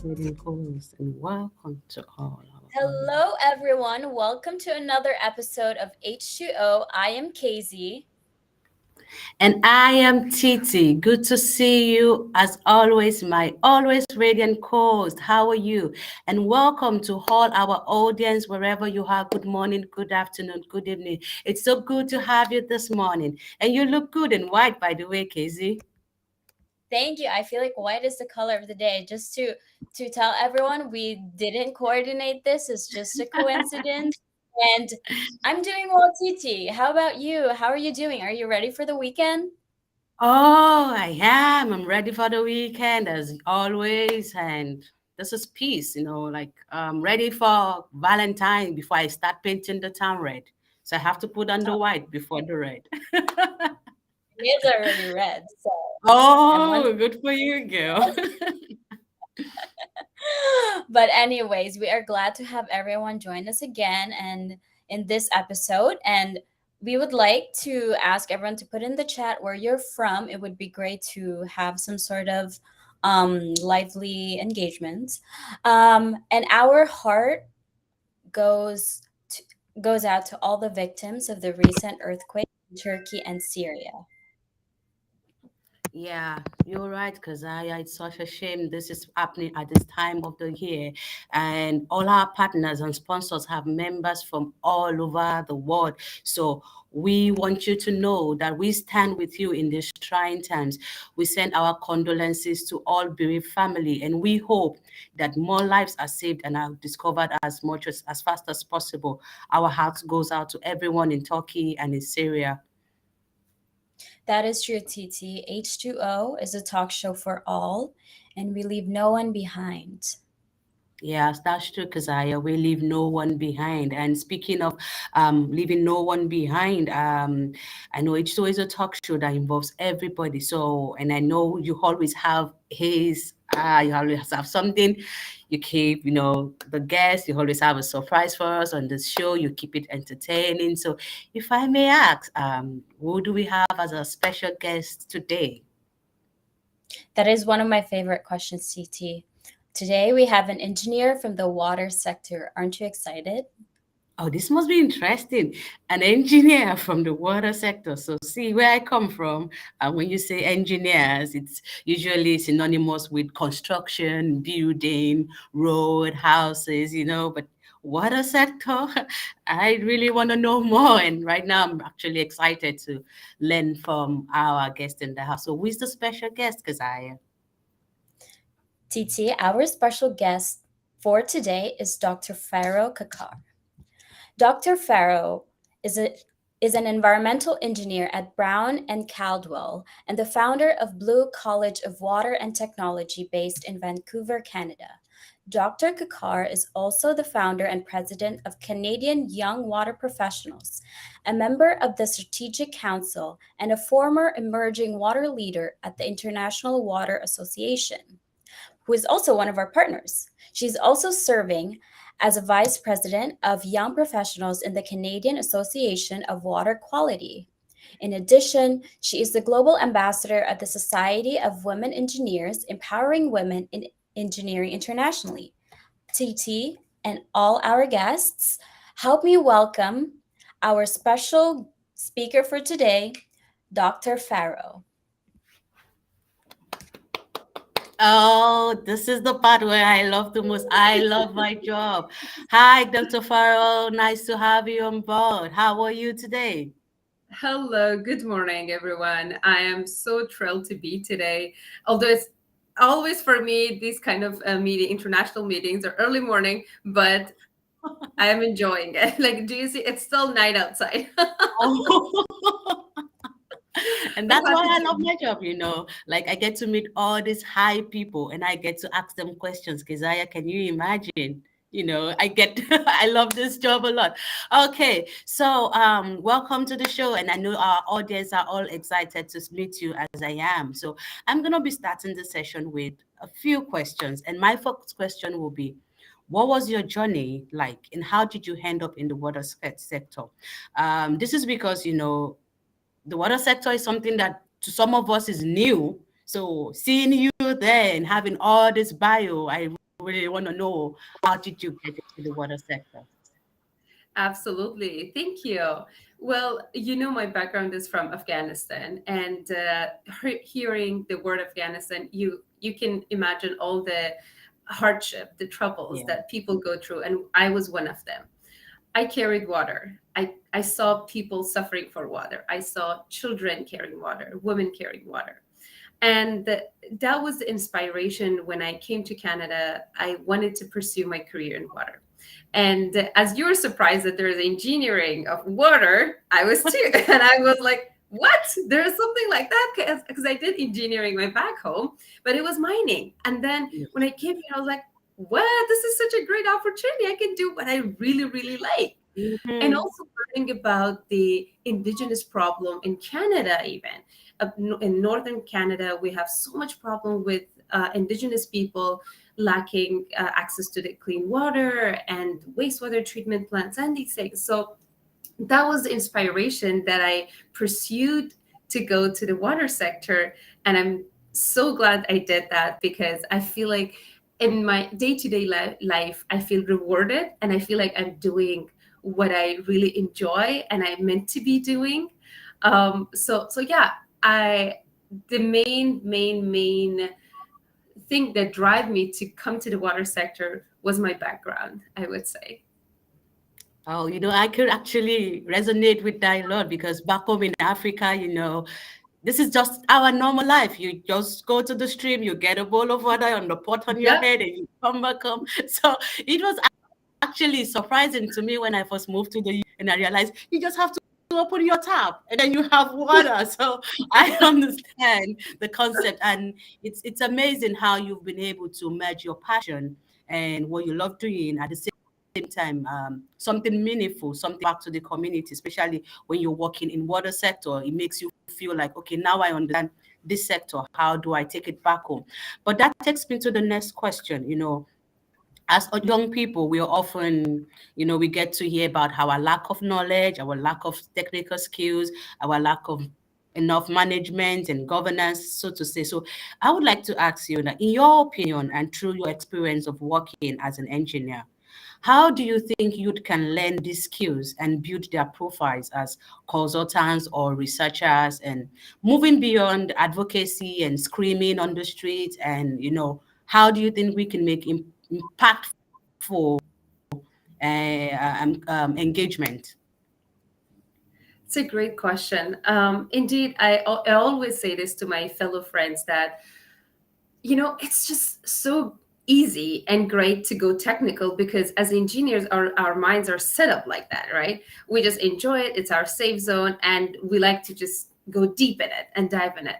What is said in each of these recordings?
Radiant Calls, and welcome to all our audience. Hello, everyone. Welcome to another episode of H2O. I am KZ. And I am Titi. Good to see you as always, my always radiant host. How are you? And welcome to all our audience, wherever you are. Good morning, good afternoon, good evening. It's so good to have you this morning. And you look good in white, by the way, KZ. Thank you. I feel like white is the color of the day. Just to tell everyone, we didn't coordinate this. It's just a coincidence. And I'm doing well, Titi. How about you? How are you doing? Are you ready for the weekend? Oh, I am. I'm ready for the weekend as always. And this is peace, like I'm ready for Valentine before I start painting the town red. So I have to put on the Oh, white before the red. it's already red. So I'm one. Oh, good for you, girl. But anyways, we are glad to have everyone join us again and in this episode. And we would like to ask everyone to put in the chat where you're from. It would be great to have some sort of lively engagement. And our heart goes to, goes out to all the victims of the recent earthquake in Turkey and Syria. Yeah, you're right, because it's such a shame this is happening at this time of the year. And all our partners and sponsors have members from all over the world. So we want you to know that we stand with you in these trying times. We send our condolences to all bereaved family, and we hope that more lives are saved and are discovered as fast as possible. Our hearts goes out to everyone in Turkey and in Syria. That is true, TT. H2O is a talk show for all, and we leave no one behind. Yes, that's true, Kazaya. We leave no one behind. And speaking of leaving no one behind, I know it's always a talk show that involves everybody. So, and I know you always have you always have something. You keep, the guests. You always have a surprise for us on this show. You keep it entertaining. So, if I may ask, who do we have as a special guest today? That is one of my favorite questions, TT. Today we have an engineer from the water sector. Aren't you excited? Oh, this must be interesting. An engineer from the water sector. So, see where I come from. When you say engineers, it's usually synonymous with construction, building, road, houses, but water sector, I really want to know more. And right now, I'm actually excited to learn from our guest in the house. So, who is the special guest? Because TT, our special guest for today is Dr. Farokh Kakar. Dr. Farrow is a is an environmental engineer at Brown and Caldwell and the founder of Blue College of Water and Technology based in Vancouver, Canada. Dr. Kakar is also the founder and president of Canadian Young Water Professionals, a member of the Strategic Council, and a former emerging water leader at the International Water Association, who is also one of our partners. She's also serving as a vice president of young professionals in the Canadian Association of Water Quality. In addition, she is the global ambassador at the Society of Women Engineers, empowering women in engineering internationally. TT and all our guests, help me welcome our special speaker for today, Dr. Farrow. Oh, this is the part where I love the most. I love my job. Hi, Dr. Farrell. Nice to have you on board. How are you today? Hello, good morning, everyone. I am so thrilled to be today. Although it's always for me, these kind of international meetings are early morning, but I am enjoying it. Like, do you see? It's still night outside. Oh. And But that's why happy I to love be. my job, Like I get to meet all these high people and I get to ask them questions. Keziah, can you imagine? I get I love this job a lot. Okay, so welcome to the show, and I know our audience are all excited to meet you as I am. So I'm gonna be starting the session with a few questions, and my first question will be, what was your journey like, and how did you end up in the water sector? This is because the water sector is something that to some of us is new. So seeing you there and having all this bio, I really really want to know, how did you get into the water sector? Absolutely. Thank you. Well, you know, my background is from Afghanistan, and hearing the word Afghanistan, you can imagine all the hardship, the troubles Yeah. that people go through, and I was one of them. I carried water. I saw people suffering for water. I saw children carrying water, women carrying water. And that was the inspiration when I came to Canada. I wanted to pursue my career in water. And as you were surprised that there's engineering of water, I was too. And I was like, what? There's something like that? Because I did engineering my back home, but it was mining. And then Yeah. when I came here, I was like, what? This is such a great opportunity. I can do what I really, really like. And Mhm. also learning about the indigenous problem in Canada, even in northern Canada, we have so much problem with indigenous people lacking access to the clean water and wastewater treatment plants and these things. So that was the inspiration that I pursued to go to the water sector. And I'm so glad I did that, because I feel like in my day-to-day life, I feel rewarded and I feel like I'm doing what I really enjoy and I'm meant to be doing. So yeah, I the main thing that drive me to come to the water sector was my background, I would say. Oh, I could actually resonate with that a lot because back home in Africa, this is just our normal life. You just go to the stream, you get a bowl of water on the pot on your Yeah. head, and you come back home. So it was actually surprising to me when I first moved to the and I realized you just have to open your tap and then you have water. So I understand the concept, and it's amazing how you've been able to merge your passion and what you love doing at the same time, something meaningful, something back to the community, especially when you're working in water sector. It makes you feel like, okay, now I understand this sector. How do I take it back home? But that takes me to the next question. As young people, we are often, we get to hear about our lack of knowledge, our lack of technical skills, our lack of enough management and governance, so to say. So I would like to ask you that, in your opinion and through your experience of working as an engineer, how do you think youth can learn these skills and build their profiles as consultants or researchers, and moving beyond advocacy and screaming on the streets? And, how do you think we can make impactful engagement? It's a great question. Indeed, I always say this to my fellow friends that, it's just so easy and great to go technical, because as engineers, our minds are set up like that, right? We just enjoy it. It's our safe zone, and we like to just go deep in it and dive in it.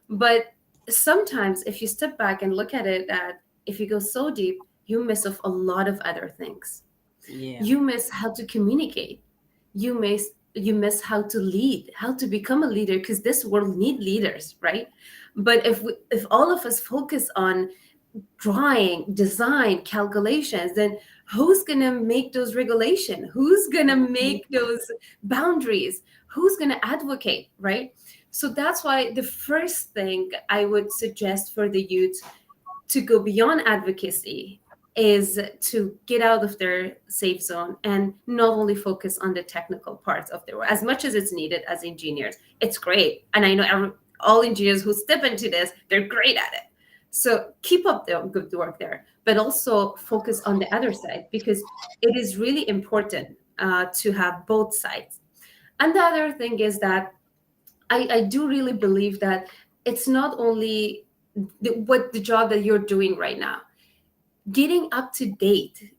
But sometimes if you step back and look at it, that if you go so deep, you miss off a lot of other things. Yeah. You miss how to communicate. You miss how to lead, how to become a leader, because this world need leaders, right? But if all of us focus on drawing, design, calculations, then who's going to make those regulations? Who's going to make those boundaries? Who's going to advocate, right? So that's why the first thing I would suggest for the youth to go beyond advocacy is to get out of their safe zone and not only focus on the technical parts of their work as much as it's needed. As engineers, it's great, and I know all engineers who step into this, they're great at it. So keep up the good work there, but also focus on the other side, because it is really important to have both sides. And the other thing is that I do really believe that it's not only what the job that you're doing right now, getting up to date,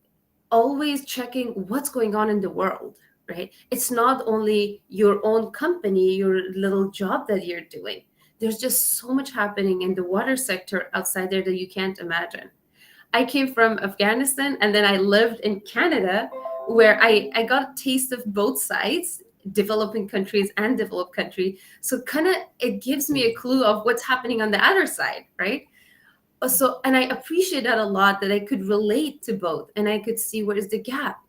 always checking what's going on in the world, right? It's not only your own company, your little job that you're doing. There's just so much happening in the water sector outside there that you can't imagine. I came from Afghanistan, and then I lived in Canada, where I got a taste of both sides, developing countries and developed country. So kind of it gives me a clue of what's happening on the other side, right? So, and I appreciate that a lot, that I could relate to both and I could see where is the gap.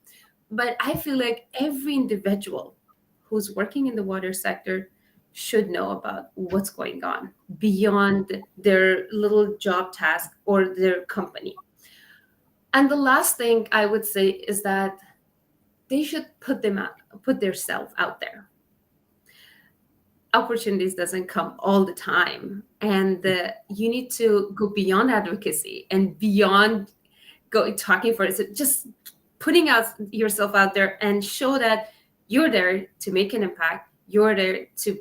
But I feel like every individual who's working in the water sector should know about what's going on beyond their little job task or their company. And the last thing I would say is that they should put their self out there. Opportunities doesn't come all the time, and you need to go beyond advocacy and beyond talking for it. So just putting out yourself out there and show that you're there to make an impact. You're there to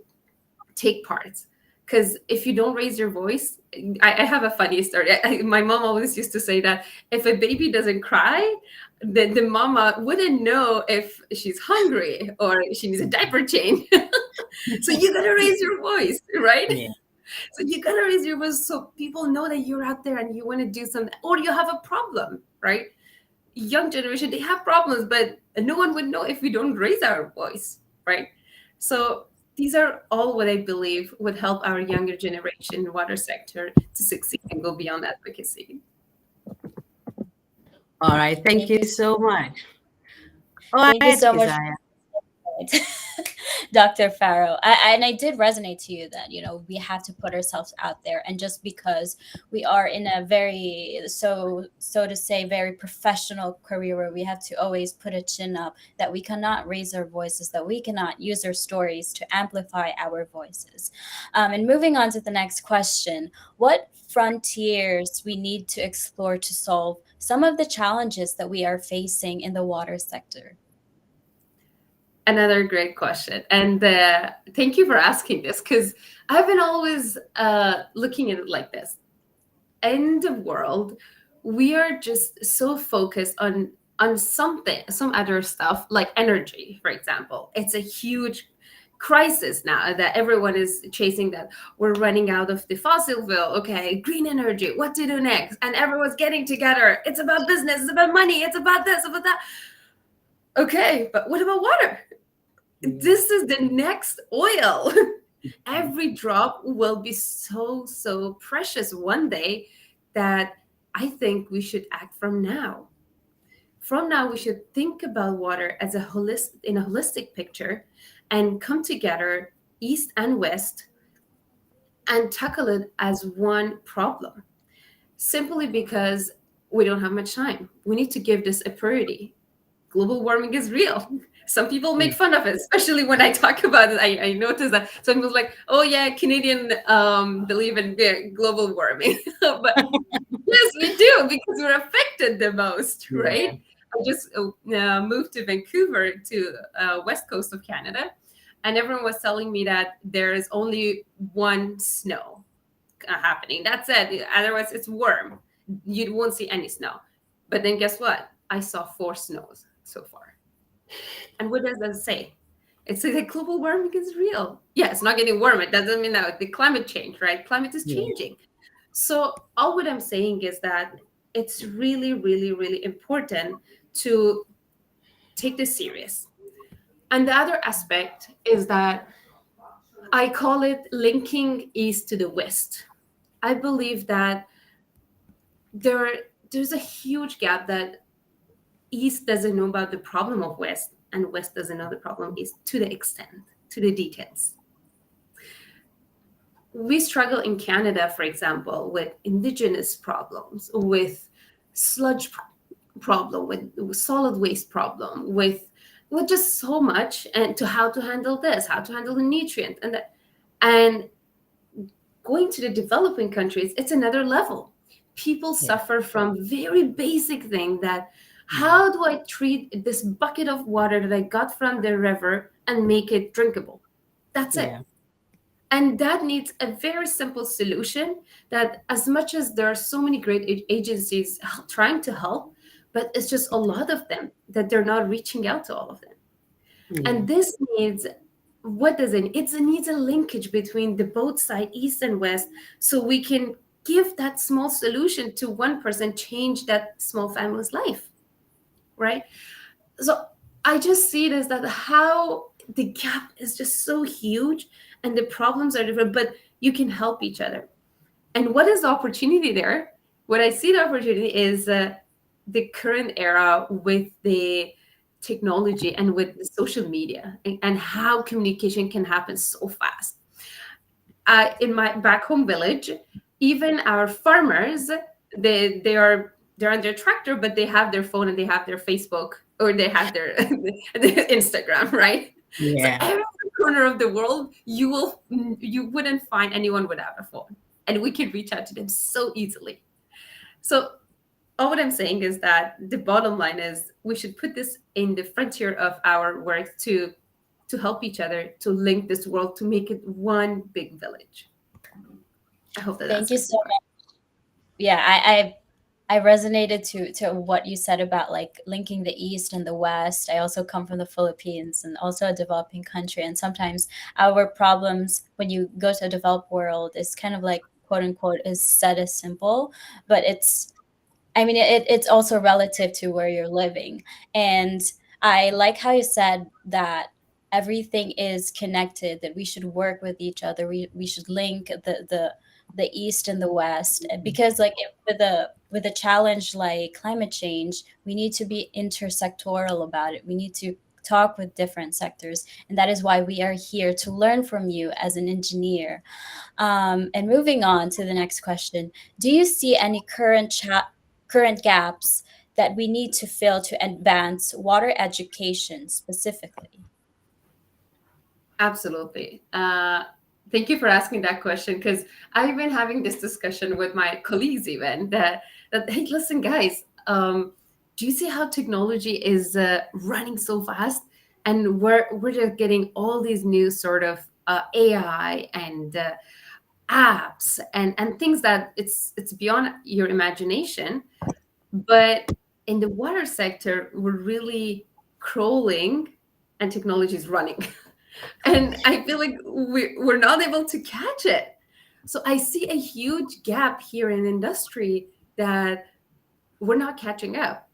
take part. Because if you don't raise your voice, I have a funny story. My mom always used to say that if a baby doesn't cry, the mama wouldn't know if she's hungry or she needs a diaper change. So you gotta raise your voice, right? Yeah. So you gotta raise your voice so people know that you're out there and you want to do something, or you have a problem, right? Young generation, they have problems, but no one would know if we don't raise our voice, right? So these are all what I believe would help our younger generation water sector to succeed and go beyond advocacy. All right. Thank Thank you you. so much. All Thank you right, so much. Keziah. Dr. Farrow. And I did resonate to you that, we have to put ourselves out there. And just because we are in a very, so to say, very professional career where we have to always put a chin up, that we cannot raise our voices, that we cannot use our stories to amplify our voices. And moving on to the next question, what frontiers we need to explore to solve some of the challenges that we are facing in the water sector? Another great question. And thank you for asking this, because I've been always looking at it like this. In the world, we are just so focused on something, some other stuff like energy, for example. It's a huge crisis now that everyone is chasing, that we're running out of the fossil fuel. Okay, green energy, what to do next? And everyone's getting together. It's about business, it's about money, it's about this, about that. Okay, but what about water? This is the next oil. Every drop will be so precious one day that I think we should act from now. From now, we should think about water as in a holistic picture, and come together, East and West, and tackle it as one problem. Simply because we don't have much time. We need to give this a priority. Global warming is real. Some people make fun of it, especially when I talk about it. I notice that some people like, oh yeah, Canadian believe in global warming. But yes, we do, because we're affected the most, right? I just moved to Vancouver, to west coast of Canada, and everyone was telling me that there is only one snow happening. That's it. Otherwise, it's warm. You won't see any snow. But then guess what? I saw 4 snows so far. And what does that say? It says that global warming is real. Yeah, it's not getting warmer. It doesn't mean that the climate change, right? Climate is changing. So all what I'm saying is that it's really, really, really important to take this serious. And the other aspect is that I call it linking East to the West. I believe that there's a huge gap, that East doesn't know about the problem of West, and West doesn't know the problem of East to the extent, to the details. We struggle in Canada, for example, with Indigenous problems, with sludge problem, with solid waste problem, with just so much, and to how to handle this, how to handle the nutrient, and going to the developing countries, it's another level. People suffer from very basic thing, that how do I treat this bucket of water that I got from the river and make it drinkable? That's it. And that needs a very simple solution, that as much as there are so many great agencies trying to help, but it's just a lot of them that they're not reaching out to all of them. And this needs, what does it? It needs a linkage between the both side, East and West, so we can give that small solution to one person, change that small family's life, right? So I just see it as that how the gap is just so huge and the problems are different, but you can help each other. And what is the opportunity there? What I see the opportunity is the current era with the technology and with the social media, and how communication can happen so fast. In my back home village, even our farmers, they they're on their tractor, but they have their phone and they have their Facebook or they have their Instagram, right? So Yeah. every corner of the world, you wouldn't find anyone without a phone, and we can reach out to them so easily. So all what I'm saying is that the bottom line is we should put this in the frontier of our work to help each other, to link this world, to make it one big village. I hope that Thank you answers the so question. much. Yeah, I resonated to what you said about like linking the East and the West. I also come from the Philippines and also a developing country. And sometimes our problems when you go to a developed world is kind of like quote unquote is said as simple, but I mean, it's also relative to where you're living. And I like how you said that everything is connected, that we should work with each other. We should link the East and the West because like with a challenge like climate change, we need to be intersectoral about it. We need to talk with different sectors. And that is why we are here to learn from you as an engineer. And moving on to the next question, do you see any current gaps that we need to fill to advance water education specifically? Absolutely. Thank you for asking that question because I've been having this discussion with my colleagues even that hey, listen, guys, do you see how technology is running so fast, and we're just getting all these new sort of AI and apps and things that it's beyond your imagination. But in the water sector, we're really crawling, and technology is running. And I feel like we're not able to catch it. So I see a huge gap here in industry that we're not catching up.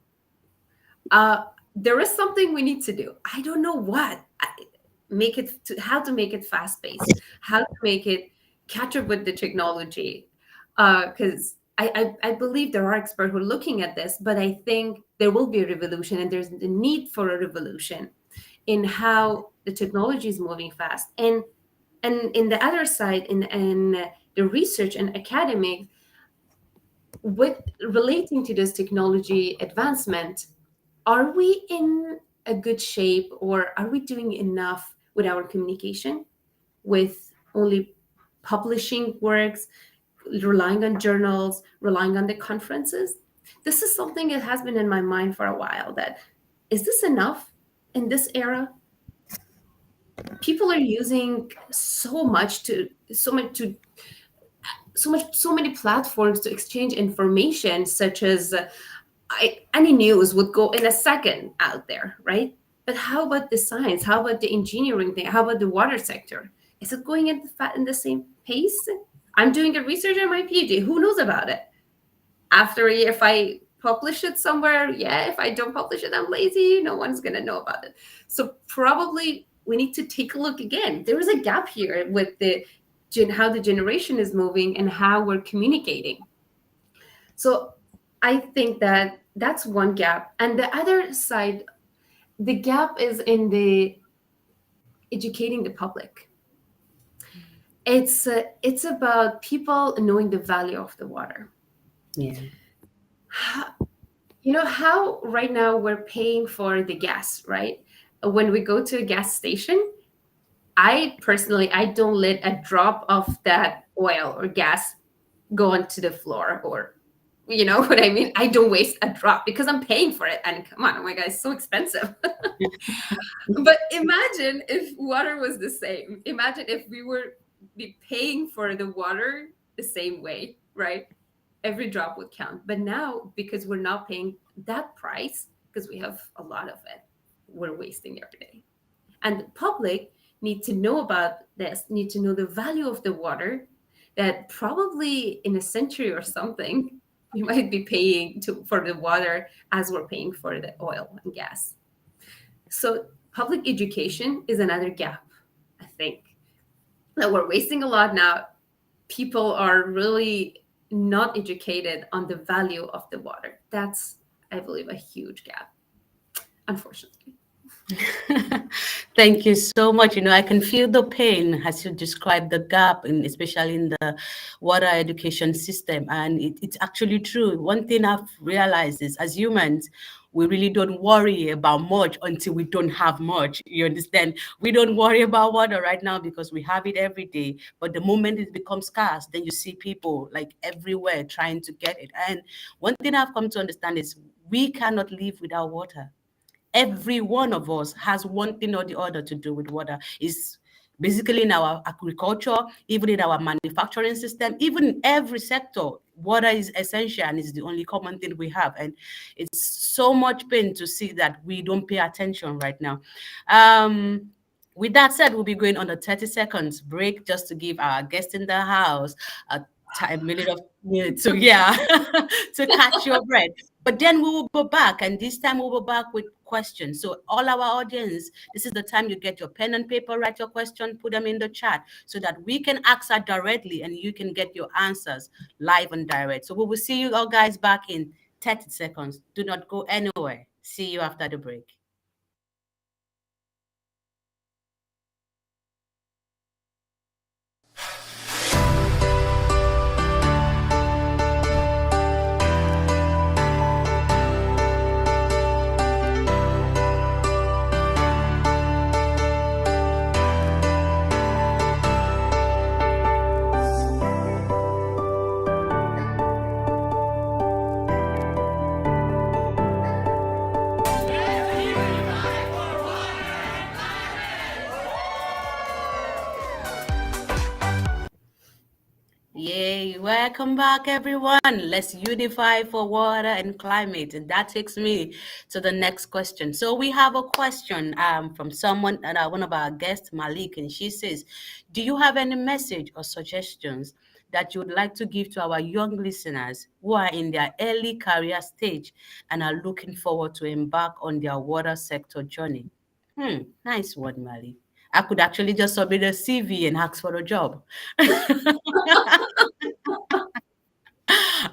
Uh, there is something we need to do. I don't know what. Make it to how to make it fast paced, how to make it catch up with the technology. Because I believe there are experts who are looking at this, but I think there will be a revolution, and there's the need for a revolution in how the technology is moving fast. And in the other side, in the research and academic, with relating to this technology advancement, are we in a good shape, or are we doing enough with our communication, with only publishing works, relying on journals, relying on the conferences? This is something that has been in my mind for a while, that is this enough in this era? People are using so many platforms to exchange information, such as any news would go in a second out there, right? But how about the science? How about the engineering thing? How about the water sector? Is it going in the same pace? I'm doing a research on my PhD. Who knows about it? After a year, if I publish it somewhere, yeah. If I don't publish it, I'm lazy. No one's gonna know about it. So probably we need to take a look again. There is a gap here with the how the generation is moving and how we're communicating. So I think that that's one gap. And the other side, the gap is in the educating the public. It's about people knowing the value of the water. Yeah. You know how right now we're paying for the gas, right? When we go to a gas station, I personally I don't let a drop of that oil or gas go onto the floor, or you know what I mean? I don't waste a drop because I'm paying for it. And come on, oh my god, it's so expensive. But imagine if water was the same. Imagine if we were be paying for the water the same way, right? Every drop would count. But now, because we're not paying that price, because we have a lot of it, we're wasting every day. And the public need to know about this, need to know the value of the water, that probably in a century or something, we might be paying for the water as we're paying for the oil and gas. So public education is another gap, I think, that we're wasting a lot now. People are really not educated on the value of the water. That's, I believe, a huge gap, unfortunately. Thank you so much. I can feel the pain as you describe the gap, especially in the water education system. And it's actually true. One thing I've realized is as humans, we really don't worry about much until we don't have much. You understand? We don't worry about water right now because we have it every day. But the moment it becomes scarce, then you see people like everywhere trying to get it. And one thing I've come to understand is we cannot live without water. Every one of us has one thing or the other to do with water. Is basically in our agriculture, even in our manufacturing system, even in every sector, water is essential and is the only common thing we have. And it's so much pain to see that we don't pay attention right now. um with that said, we'll be going on a 30 seconds break just to give our guests in the house a time minute of minute. So yeah, to catch your breath. But then we will go back, and this time we'll go back with questions. So all our audience, this is the time you get your pen and paper, write your question, put them in the chat so that we can ask her directly and you can get your answers live and direct. So we will see you all guys back in 30 seconds. Do not go anywhere. See you after the break. Yay, welcome back, everyone. Let's unify for water and climate. And that takes me to the next question. So we have a question from someone, one of our guests, Malik, and she says, do you have any message or suggestions that you would like to give to our young listeners who are in their early career stage and are looking forward to embark on their water sector journey? Nice one, Malik. I could actually just submit a CV and ask for a job.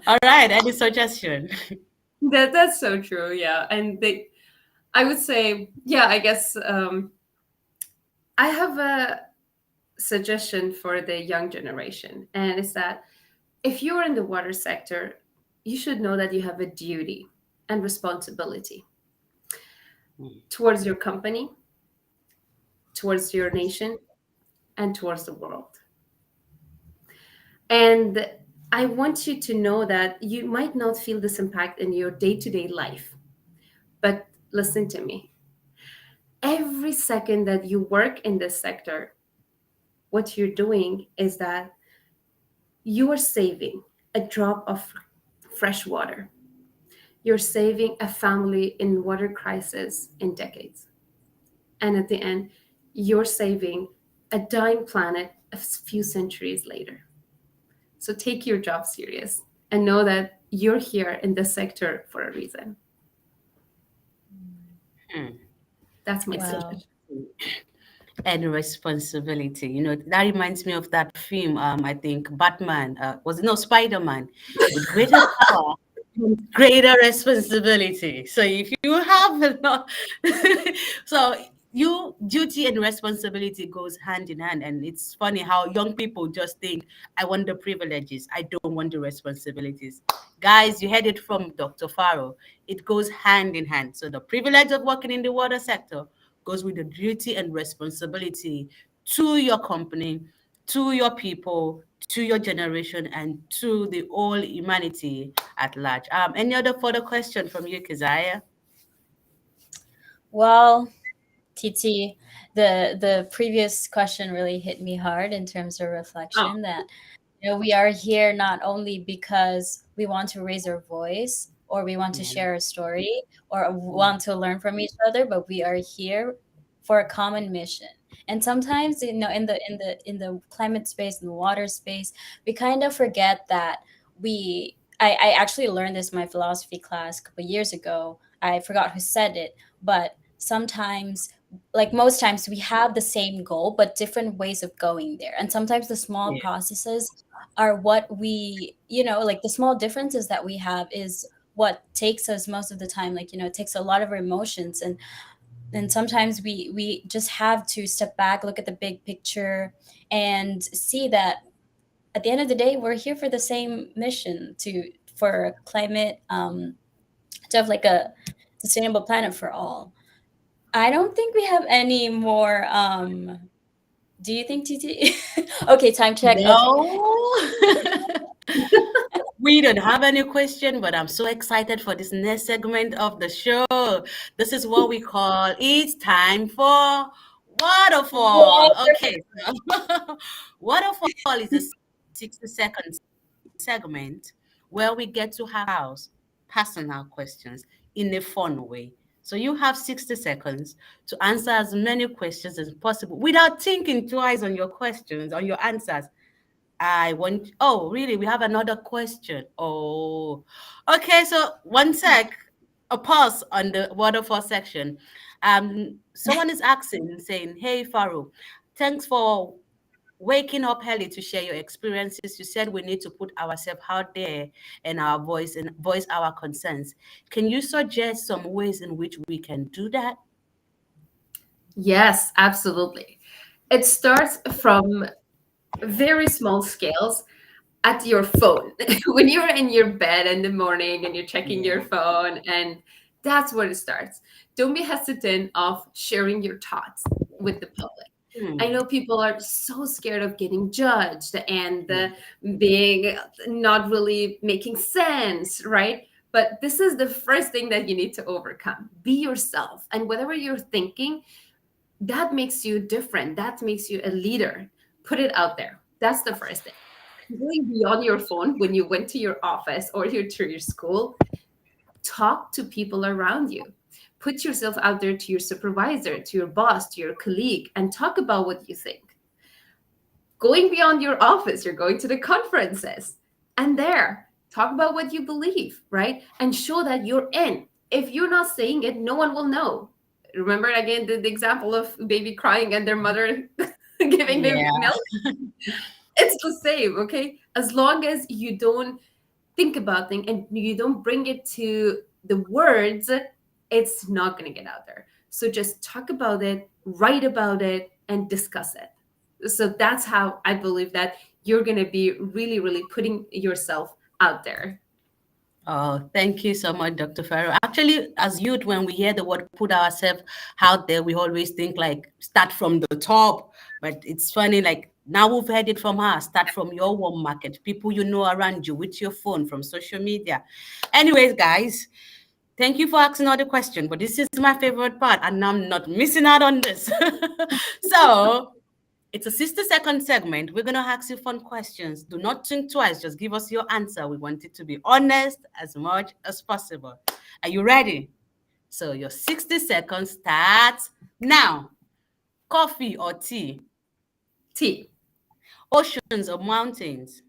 All right, any suggestion? That's so true. Yeah, and I would say, yeah, I guess I have a suggestion for the young generation, and it's that if you're in the water sector, you should know that you have a duty and responsibility towards your company, towards your nation, and towards the world. And I want you to know that you might not feel this impact in your day to day life, but listen to me. Every second that you work in this sector, what you're doing is that you are saving a drop of fresh water. You're saving a family in water crisis in decades. And at the end, you're saving a dying planet a few centuries later. So take your job serious and know that you're here in this sector for a reason. Hmm. That's my It's such Wow. suggestion. and responsibility. That reminds me of that film. I think Batman was it no Spider-Man with greater power, greater responsibility. So if you have a lot, so you duty and responsibility goes hand in hand. And it's funny how young people just think, I want the privileges, I don't want the responsibilities. Guys, you heard it from Dr. Farrow. It goes hand in hand. So the privilege of working in the water sector goes with the duty and responsibility to your company, to your people, to your generation, and to the whole humanity at large. Any other further question from you, Keziah? Well, TT, the previous question really hit me hard in terms of Oh, reflection that we are here not only because we want to raise our voice or we want to Yeah. share a story or Mm. want to learn from each other, but we are here for a common mission. And sometimes, in the climate space, in the water space, we kind of forget that I actually learned this in my philosophy class a couple years ago. I forgot who said it, but sometimes, like most times, we have the same goal but different ways of going there, and sometimes the small Yeah. processes are what we, like the small differences that we have is what takes us most of the time, like, it takes a lot of our emotions. And and sometimes we just have to step back, look at the big picture, and see that at the end of the day, we're here for the same mission, for climate, to have like a sustainable planet for all. I don't think we have any more. Do you think, TT? Okay, time check. Okay. No. We don't have any question, but I'm so excited for this next segment of the show. This is what we call It's Time for Waterfall. Okay, so Waterfall is a 60-second segment where we get to have personal questions in a fun way. So you have 60 seconds to answer as many questions as possible without thinking twice on your questions, on your answers. Oh, really? We have another question. Oh, okay. So one sec, a pause on the waterfall section. Someone is asking, saying, "Hey, Farokh, thanks for waking up early to share your experiences. You said we need to put ourselves out there and our voice and voice our concerns. Can you suggest some ways in which we can do that?" Yes, absolutely. It starts from very small scales at your phone. When you're in your bed in the morning and you're checking your Yeah. phone, and that's where it starts. Don't be hesitant of sharing your thoughts with the public. I Hmm. know people are so scared of getting judged and Yeah. being not really making sense, right? But this is the first thing that you need to overcome. Be yourself. And whatever you're thinking, that makes you different. That makes you a leader. Put it out there. That's the first thing. Going beyond your phone when you went to your office or to your school, talk to people around you. Put yourself out there to your supervisor, to your boss, to your colleague, and talk about what you think. Going beyond your office, you're going to the conferences, and there, talk about what you believe, right? And show that you're in. If you're not saying it, no one will know. Remember again the example of baby crying and their mother giving them Yeah. milk? It's the same, okay? As long as you don't think about things and you don't bring it to the words, it's not going to get out there. So just talk about it, write about it, and discuss it. So that's how I believe that you're going to be really, really putting yourself out there. Oh, thank you so much, Dr. Farrow. Actually, as youth, when we hear the word put ourselves out there, we always think like start from the top. But it's funny, like now we've heard it from her, start from your warm market, people you know around you with your phone, from social media. Anyways, guys, thank you for asking all the question, but this is my favorite part, and I'm not missing out on this. So it's a 60-second segment. We're going to ask you fun questions. Do not think twice. Just give us your answer. We want it to be honest as much as possible. Are you ready? So your 60 seconds starts now. Coffee or tea? T, Oceans or mountains?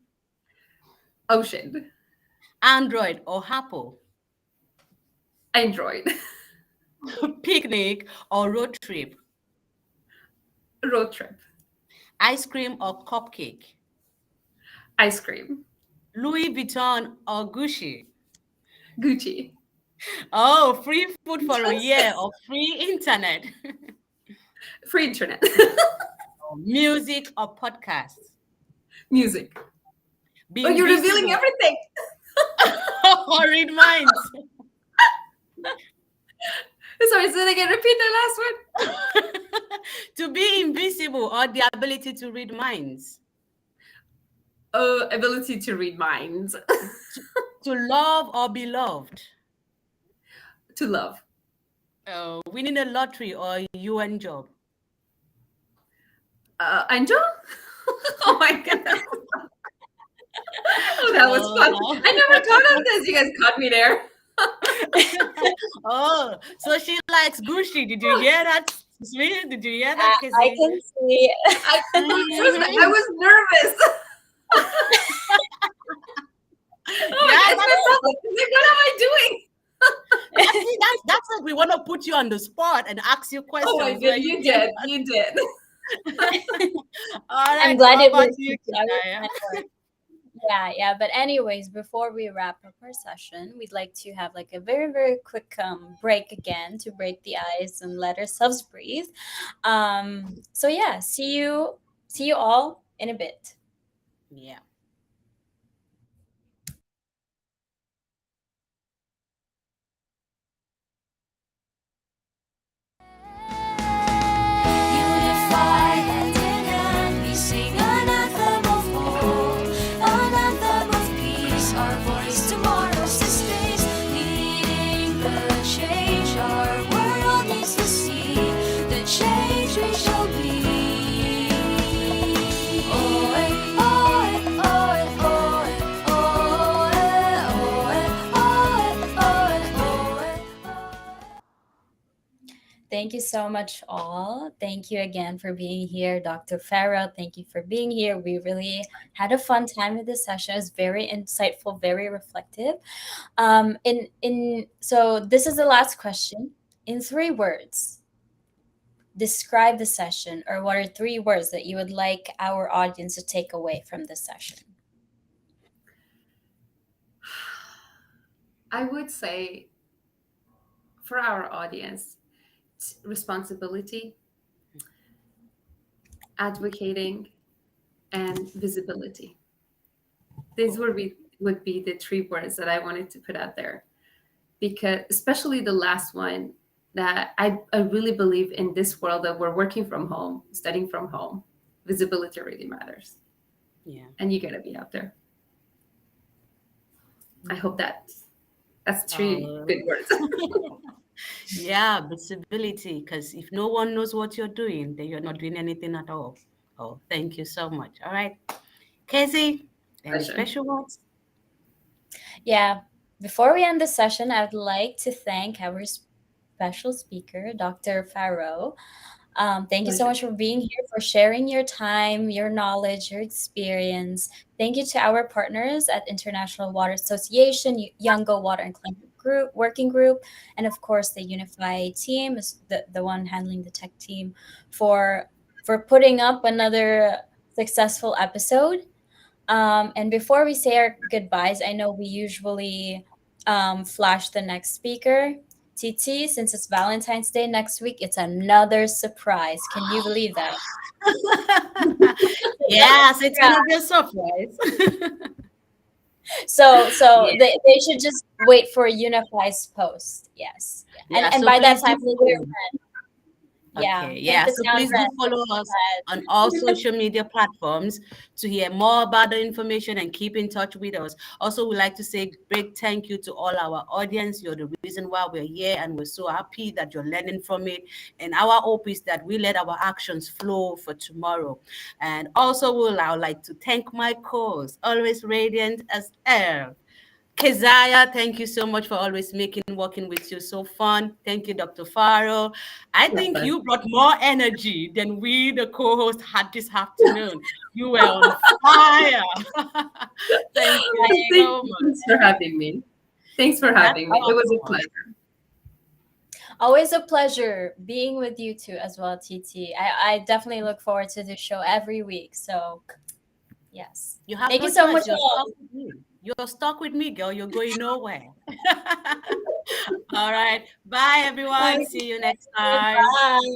ocean, Android or Apple? Android, Picnic or road trip? road trip, Ice cream or cupcake? ice cream, Louis Vuitton or Gucci? Gucci, Oh, free food for a year or free internet? free internet, Music or podcasts? music. Be Oh, you're revealing invisible everything. or read minds? Sorry, say it again. Repeat the last one. To be invisible or the ability to read minds? Oh, ability to read minds. To love or be loved? To love. Winning a lottery or a UN job? Angel? Oh my goodness. Oh, that was fun. I never thought of this. You guys caught me there. Oh, so she likes Gucci. Did you hear that? Sweet? Did you hear that, I Kizzy? can see. I was nervous. Oh my Yeah, God, it's my public. Like, what am I doing? that's it. We want to put you on the spot and ask you questions. Oh my where God, you you can. did. You did. All right. I'm glad How it about was. you, I was Kizaya? my word. Yeah. But anyways, before we wrap up our session, we'd like to have like a very, very quick break again to break the ice and let ourselves breathe. So yeah, see you all in a bit. Yeah. Unified hand in hand, we sing an anthem of hope, an anthem of peace. Our voice tomorrow sustains, leading the change our world needs to see. The change we shall be. Oh, eh, oh, eh, oh, eh, oh, eh, oh, eh, oh, eh, oh, eh, oh, eh, oh, eh. Thank you so much, all. Thank you again for being here, Dr. Farah. Thank you for being here. We really had a fun time with this session. It was very insightful, very reflective. So this is the last question. In 3 words, describe the session, or what are 3 words that you would like our audience to take away from this session? I would say for our audience, responsibility, advocating, and visibility. These would be the 3 words that I wanted to put out there, because especially the last one, that I really believe in this world that we're working from home, studying from home, visibility really matters, Yeah. and you gotta be out there. I hope that's 3 good Oh. words. Yeah, visibility. Because if no one knows what you're doing, then you're not doing anything at all. Oh, thank you so much. All right. Casey, any Pleasure. special words? Yeah. Before we end the session, I would like to thank our special speaker, Dr. Farrow. Thank you so Pleasure. much for being here, for sharing your time, your knowledge, your experience. Thank you to our partners at International Water Association, Youngo Water and Climate Group Working Group, and of course the Unify team is the one handling the tech team for putting up another successful episode. And before we say our goodbyes, I know we usually flash the next speaker. TT, since it's Valentine's Day next week, it's another surprise. Can you believe that? Yes, it's Yeah. gonna be a surprise. So Yeah, they should just wait for Unify's post. Yes. yeah. And So by that please time, do we'll follow. yeah, Okay, paint yeah. the So town please do red. follow us on all social media platforms to hear more about the information and keep in touch with us. Also, we'd like to say big thank you to all our audience. You're the reason why we're here, and we're so happy that you're learning from it. And our hope is that we let our actions flow for tomorrow. And also, I would like to thank my co-host, always radiant as air. Keziah, thank you so much for always making working with you so fun. Thank you, Dr. Faro. I My think pleasure. you brought more energy than we, the co-host, had this afternoon. You were on fire. Thank you Thank so you. much. Thanks for having me. Thanks for That's having me. It was a awesome. pleasure. Always a pleasure being with you too as well, TT. I definitely look forward to the show every week. So yes. You have Thank you no so much choice. You're all. stuck with me. You're stuck with me, girl. You're going nowhere. All right. Bye, everyone. See you next time. Goodbye.